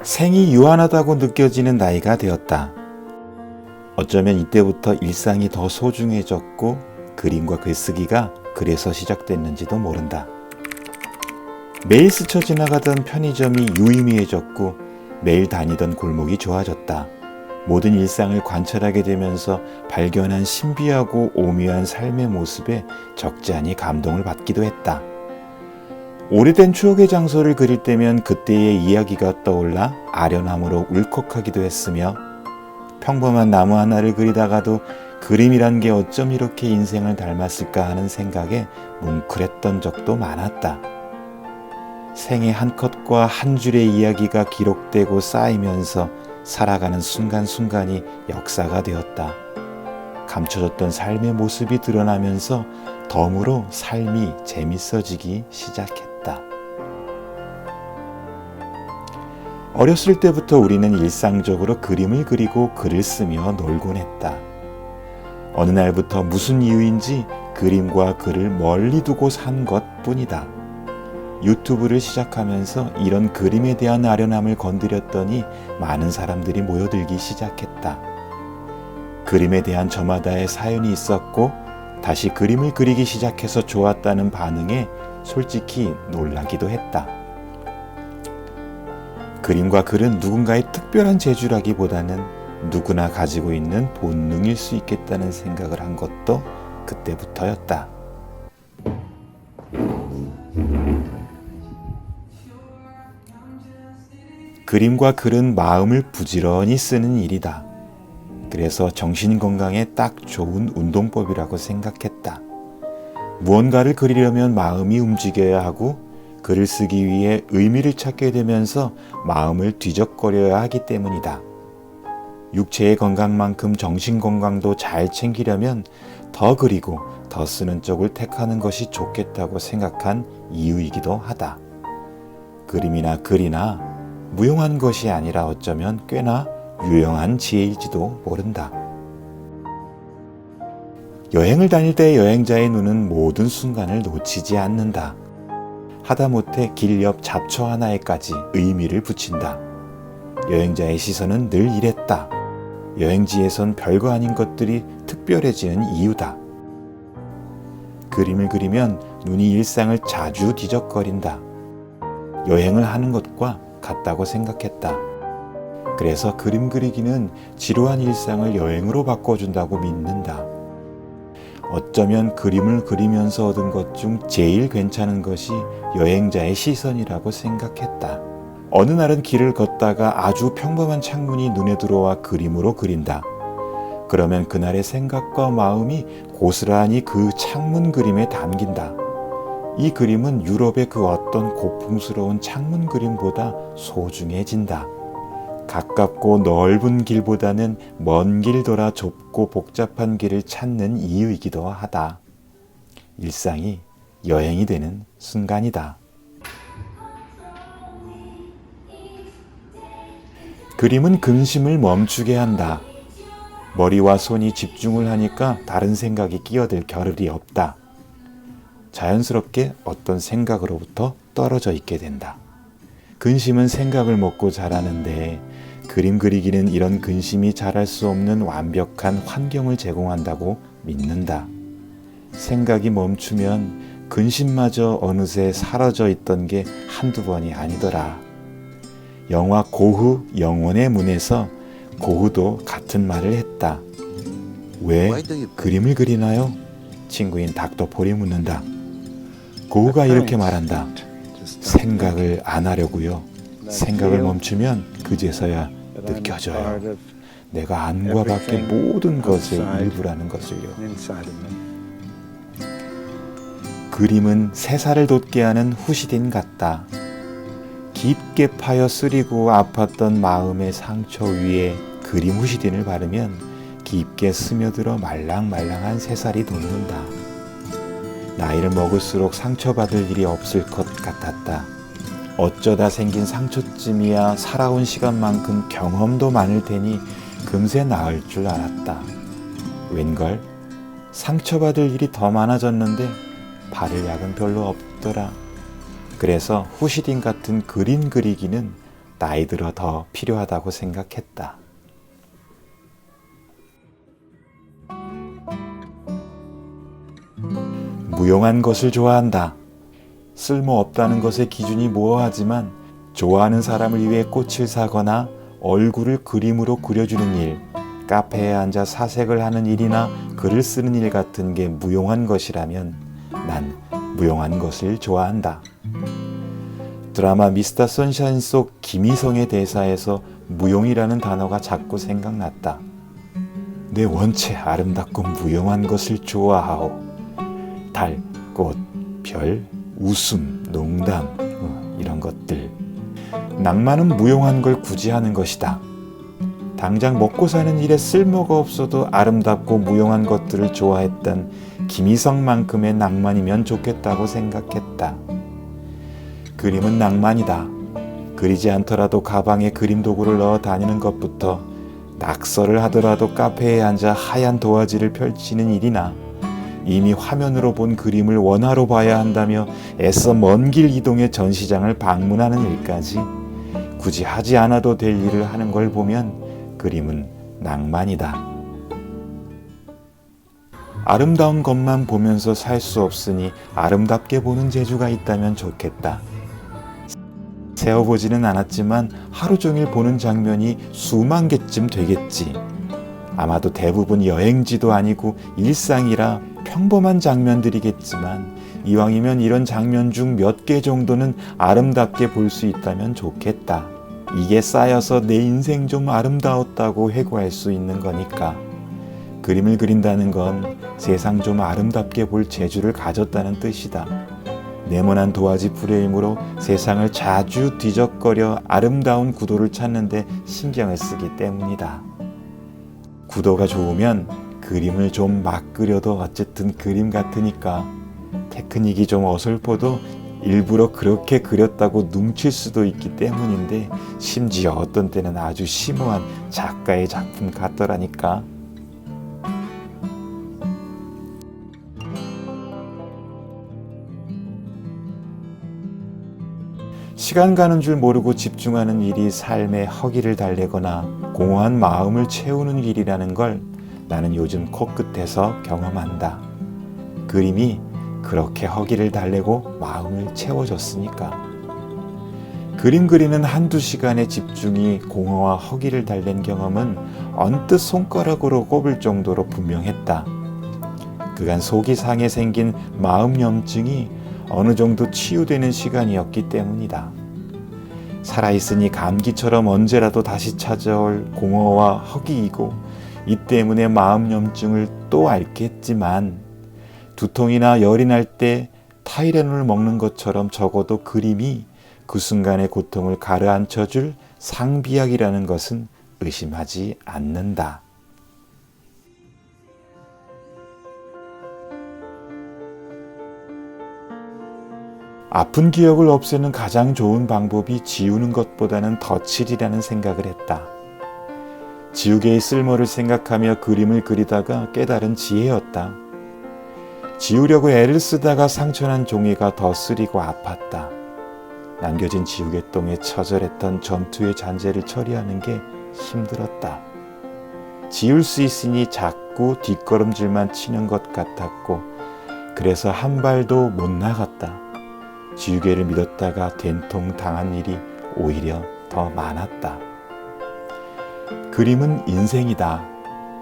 생이 유한하다고 느껴지는 나이가 되었다. 어쩌면 이때부터 일상이 더 소중해졌고 그림과 글쓰기가 그래서 시작됐는지도 모른다. 매일 스쳐 지나가던 편의점이 유의미해졌고 매일 다니던 골목이 좋아졌다. 모든 일상을 관찰하게 되면서 발견한 신비하고 오묘한 삶의 모습에 적지 않이 감동을 받기도 했다. 오래된 추억의 장소를 그릴 때면 그때의 이야기가 떠올라 아련함으로 울컥하기도 했으며 평범한 나무 하나를 그리다가도 그림이란 게 어쩜 이렇게 인생을 닮았을까 하는 생각에 뭉클했던 적도 많았다. 생의 한 컷과 한 줄의 이야기가 기록되고 쌓이면서 살아가는 순간순간이 역사가 되었다. 감춰졌던 삶의 모습이 드러나면서 덤으로 삶이 재밌어지기 시작했다. 어렸을 때부터 우리는 일상적으로 그림을 그리고 글을 쓰며 놀곤 했다. 어느 날부터 무슨 이유인지 그림과 글을 멀리 두고 산 것뿐이다. 유튜브를 시작하면서 이런 그림에 대한 아련함을 건드렸더니 많은 사람들이 모여들기 시작했다. 그림에 대한 저마다의 사연이 있었고 다시 그림을 그리기 시작해서 좋았다는 반응에 솔직히 놀라기도 했다. 그림과 글은 누군가의 특별한 재주라기보다는 누구나 가지고 있는 본능일 수 있겠다는 생각을 한 것도 그때부터였다. 그림과 글은 마음을 부지런히 쓰는 일이다. 그래서 정신 건강에 딱 좋은 운동법이라고 생각했다. 무언가를 그리려면 마음이 움직여야 하고 글을 쓰기 위해 의미를 찾게 되면서 마음을 뒤적거려야 하기 때문이다. 육체의 건강만큼 정신 건강도 잘 챙기려면 더 그리고 더 쓰는 쪽을 택하는 것이 좋겠다고 생각한 이유이기도 하다. 그림이나 글이나 무용한 것이 아니라 어쩌면 꽤나 유용한 지혜일지도 모른다. 여행을 다닐 때 여행자의 눈은 모든 순간을 놓치지 않는다. 하다못해 길 옆 잡초 하나에까지 의미를 붙인다. 여행자의 시선은 늘 이랬다. 여행지에선 별거 아닌 것들이 특별해지는 이유다. 그림을 그리면 눈이 일상을 자주 뒤적거린다. 여행을 하는 것과 같다고 생각했다. 그래서 그림 그리기는 지루한 일상을 여행으로 바꿔준다고 믿는다. 어쩌면 그림을 그리면서 얻은 것 중 제일 괜찮은 것이 여행자의 시선이라고 생각했다. 어느 날은 길을 걷다가 아주 평범한 창문이 눈에 들어와 그림으로 그린다. 그러면 그날의 생각과 마음이 고스란히 그 창문 그림에 담긴다. 이 그림은 유럽의 그 어떤 고풍스러운 창문 그림보다 소중해진다. 가깝고 넓은 길보다는 먼 길 돌아 좁고 복잡한 길을 찾는 이유이기도 하다. 일상이 여행이 되는 순간이다. 그림은 근심을 멈추게 한다. 머리와 손이 집중을 하니까 다른 생각이 끼어들 겨를이 없다. 자연스럽게 어떤 생각으로부터 떨어져 있게 된다. 근심은 생각을 먹고 자라는데 그림 그리기는 이런 근심이 자랄 수 없는 완벽한 환경을 제공한다고 믿는다. 생각이 멈추면 근심마저 어느새 사라져 있던 게 한두 번이 아니더라. 영화 고흐 영혼의 문에서 고흐도 같은 말을 했다. 왜 그림을 그리나요? 친구인 닥터 폴이 묻는다. 고흐가 이렇게 말한다. 생각을 안 하려고요. 생각을 멈추면 그제서야 느껴져요. 내가 안과 밖의 모든 것의 일부라는 것을요. 그림은 새살을 돋게 하는 후시딘 같다. 깊게 파여 쓰리고 아팠던 마음의 상처 위에 그림 후시딘을 바르면 깊게 스며들어 말랑말랑한 새살이 돋는다. 나이를 먹을수록 상처받을 일이 없을 것 같았다. 어쩌다 생긴 상처쯤이야 살아온 시간만큼 경험도 많을 테니 금세 나을 줄 알았다. 웬걸 상처받을 일이 더 많아졌는데 바를 약은 별로 없더라. 그래서 후시딘 같은 그림 그리기는 나이 들어 더 필요하다고 생각했다. 무용한 것을 좋아한다. 쓸모없다는 것의 기준이 모호하지만 좋아하는 사람을 위해 꽃을 사거나 얼굴을 그림으로 그려주는 일, 카페에 앉아 사색을 하는 일이나 글을 쓰는 일 같은 게 무용한 것이라면 난 무용한 것을 좋아한다. 드라마 미스터 선샤인 속 김희성의 대사에서 무용이라는 단어가 자꾸 생각났다. 내 원체 아름답고 무용한 것을 좋아하오. 달, 꽃, 별, 웃음, 농담 이런 것들. 낭만은 무용한 걸 굳이 하는 것이다. 당장 먹고 사는 일에 쓸모가 없어도 아름답고 무용한 것들을 좋아했던 김희성만큼의 낭만이면 좋겠다고 생각했다. 그림은 낭만이다. 그리지 않더라도 가방에 그림 도구를 넣어 다니는 것부터 낙서를 하더라도 카페에 앉아 하얀 도화지를 펼치는 일이나 이미 화면으로 본 그림을 원화로 봐야 한다며 애써 먼 길 이동해 전시장을 방문하는 일까지 굳이 하지 않아도 될 일을 하는 걸 보면 그림은 낭만이다. 아름다운 것만 보면서 살 수 없으니 아름답게 보는 재주가 있다면 좋겠다. 세어보지는 않았지만 하루 종일 보는 장면이 수만 개쯤 되겠지. 아마도 대부분 여행지도 아니고 일상이라 평범한 장면들이겠지만 이왕이면 이런 장면 중 몇 개 정도는 아름답게 볼 수 있다면 좋겠다. 이게 쌓여서 내 인생 좀 아름다웠다고 회고할 수 있는 거니까. 그림을 그린다는 건 세상 좀 아름답게 볼 재주를 가졌다는 뜻이다. 네모난 도화지 프레임으로 세상을 자주 뒤적거려 아름다운 구도를 찾는데 신경을 쓰기 때문이다. 구도가 좋으면 그림을 좀 막 그려도 어쨌든 그림 같으니까 테크닉이 좀 어설퍼도 일부러 그렇게 그렸다고 뭉칠 수도 있기 때문인데 심지어 어떤 때는 아주 심오한 작가의 작품 같더라니까. 시간 가는 줄 모르고 집중하는 일이 삶의 허기를 달래거나 공허한 마음을 채우는 일이라는 걸 나는 요즘 코끝에서 경험한다. 그림이 그렇게 허기를 달래고 마음을 채워줬으니까. 그림 그리는 한두 시간의 집중이 공허와 허기를 달랜 경험은 언뜻 손가락으로 꼽을 정도로 분명했다. 그간 속이 상해 생긴 마음 염증이 어느 정도 치유되는 시간이었기 때문이다. 살아있으니 감기처럼 언제라도 다시 찾아올 공허와 허기이고 이 때문에 마음 염증을 또 앓겠지만 두통이나 열이 날 때 타이레놀을 먹는 것처럼 적어도 그림이 그 순간의 고통을 가라앉혀줄 상비약이라는 것은 의심하지 않는다. 아픈 기억을 없애는 가장 좋은 방법이 지우는 것보다는 덧칠이라는 생각을 했다. 지우개의 쓸모를 생각하며 그림을 그리다가 깨달은 지혜였다. 지우려고 애를 쓰다가 상처난 종이가 더 쓰리고 아팠다. 남겨진 지우개똥에 처절했던 전투의 잔재를 처리하는 게 힘들었다. 지울 수 있으니 자꾸 뒷걸음질만 치는 것 같았고 그래서 한 발도 못 나갔다. 지우개를 믿었다가 된통 당한 일이 오히려 더 많았다. 그림은 인생이다.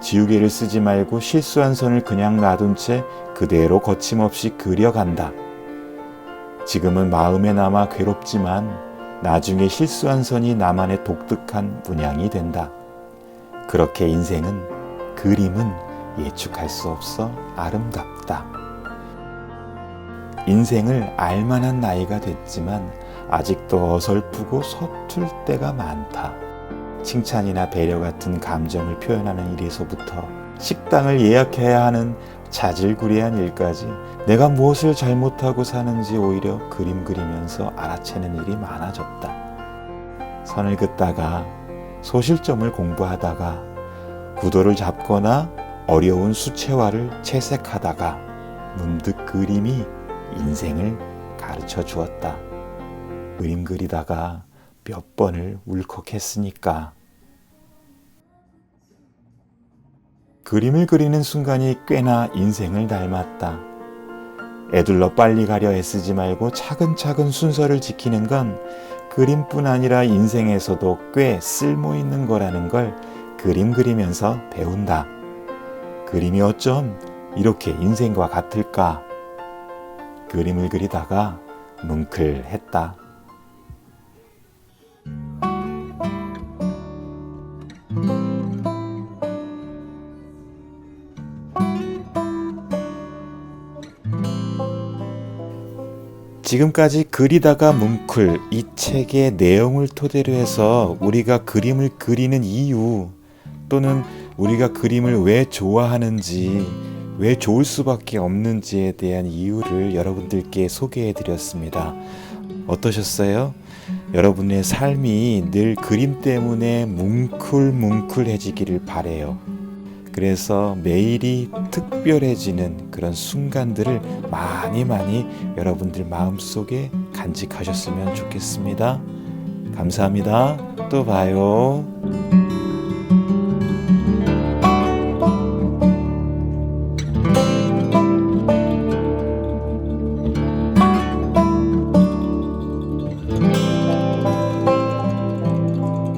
지우개를 쓰지 말고 실수한 선을 그냥 놔둔 채 그대로 거침없이 그려간다. 지금은 마음에 남아 괴롭지만 나중에 실수한 선이 나만의 독특한 문양이 된다. 그렇게 인생은, 그림은 예측할 수 없어 아름답다. 인생을 알만한 나이가 됐지만 아직도 어설프고 서툴 때가 많다. 칭찬이나 배려 같은 감정을 표현하는 일에서부터 식당을 예약해야 하는 자질구레한 일까지 내가 무엇을 잘못하고 사는지 오히려 그림 그리면서 알아채는 일이 많아졌다. 선을 긋다가 소실점을 공부하다가 구도를 잡거나 어려운 수채화를 채색하다가 문득 그림이 인생을 가르쳐 주었다. 그림 그리다가 몇 번을 울컥했으니까. 그림을 그리는 순간이 꽤나 인생을 닮았다. 애둘러 빨리 가려 애쓰지 말고 차근차근 순서를 지키는 건 그림뿐 아니라 인생에서도 꽤 쓸모있는 거라는 걸 그림 그리면서 배운다. 그림이 어쩜 이렇게 인생과 같을까? 그림을 그리다가 뭉클했다. 지금까지 그리다가 뭉클 이 책의 내용을 토대로 해서 우리가 그림을 그리는 이유 또는 우리가 그림을 왜 좋아하는지 왜 좋을 수밖에 없는지에 대한 이유를 여러분들께 소개해 드렸습니다. 어떠셨어요? 여러분의 삶이 늘 그림 때문에 뭉클뭉클해지기를 바라요. 그래서 매일이 특별해지는 그런 순간들을 많이 여러분들 마음속에 간직하셨으면 좋겠습니다. 감사합니다. 또 봐요.